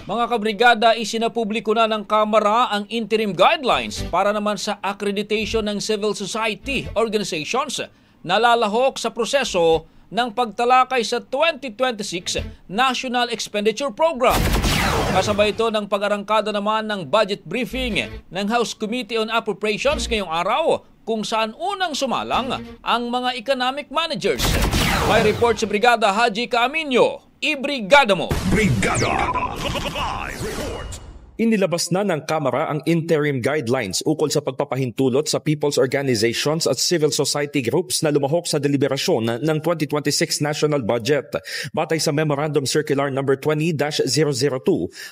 Mga kabrigada, isinapubliko na ng Kamara ang interim guidelines para naman sa accreditation ng civil society organizations na lalahok sa proseso ng pagtalakay sa 2026 National Expenditure Program. Kasabay ito ng pag-arangkada naman ng budget briefing ng House Committee on Appropriations ngayong araw kung saan unang sumalang ang mga economic managers. May report si Brigada Haji Caaminio. Ibrigada mo! Brigada! Live report! Inilabas na ng Kamara ang interim guidelines ukol sa pagpapahintulot sa people's organizations at civil society groups na lumahok sa deliberasyon ng 2026 national budget. Batay sa Memorandum Circular No. 20-002,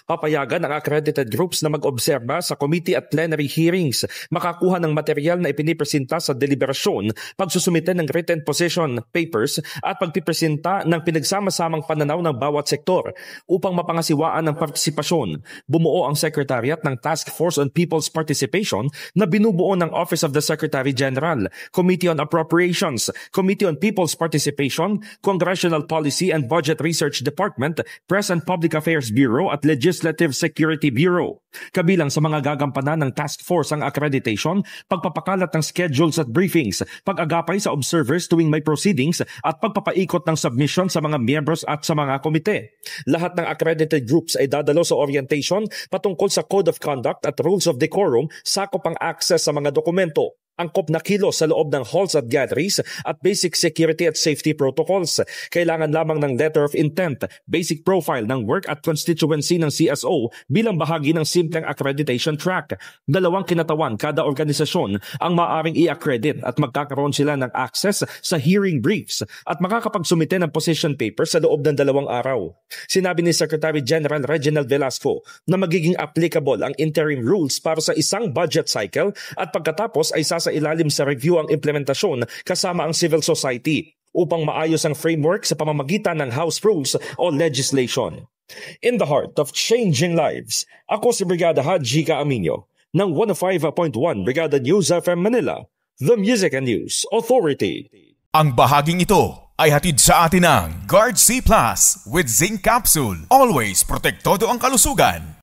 papayagan ang accredited groups na mag-obserba sa committee at plenary hearings, makakuha ng material na ipinipresenta sa deliberasyon, pagsusumite ng written position papers at pagpipresenta ng pinagsama-samang pananaw ng bawat sektor upang mapangasiwaan ng partisipasyon. Bumuo ang Secretariat ng Task Force on People's Participation na binubuo ng Office of the Secretary General, Committee on Appropriations, Committee on People's Participation, Congressional Policy and Budget Research Department, Press and Public Affairs Bureau at Legislative Security Bureau. Kabilang sa mga gagampanan ng task force ang accreditation, pagpapakalat ng schedules at briefings, pag-agapay sa observers tuwing may proceedings at pagpapaikot ng submission sa mga miyembros at sa mga komite. Lahat ng accredited groups ay dadalo sa orientation patungkol sa Code of Conduct at Rules of Decorum, sakop ang access sa mga dokumento, angkop na kilos sa loob ng halls at galleries at basic security at safety protocols. Kailangan lamang ng letter of intent, basic profile ng work at constituency ng CSO bilang bahagi ng simpleng accreditation track. 2 kinatawan kada organisasyon ang maaaring i-accredit at magkakaroon sila ng access sa hearing briefs at makakapagsumite ng position paper sa loob ng 2 araw. Sinabi ni Secretary General Reginald Velasco na magiging applicable ang interim rules para sa isang budget cycle at pagkatapos ay sa ilalim sa review ang implementasyon kasama ang civil society upang maayos ang framework sa pamamagitan ng House rules o legislation. In the heart of changing lives, ako si Brigada Haji Caaminio ng 105.1 Brigada News FM Manila, The Music and News Authority. Ang bahaging ito ay hatid sa atin ng Guard C Plus with Zinc Capsule. Always protektado ang kalusugan.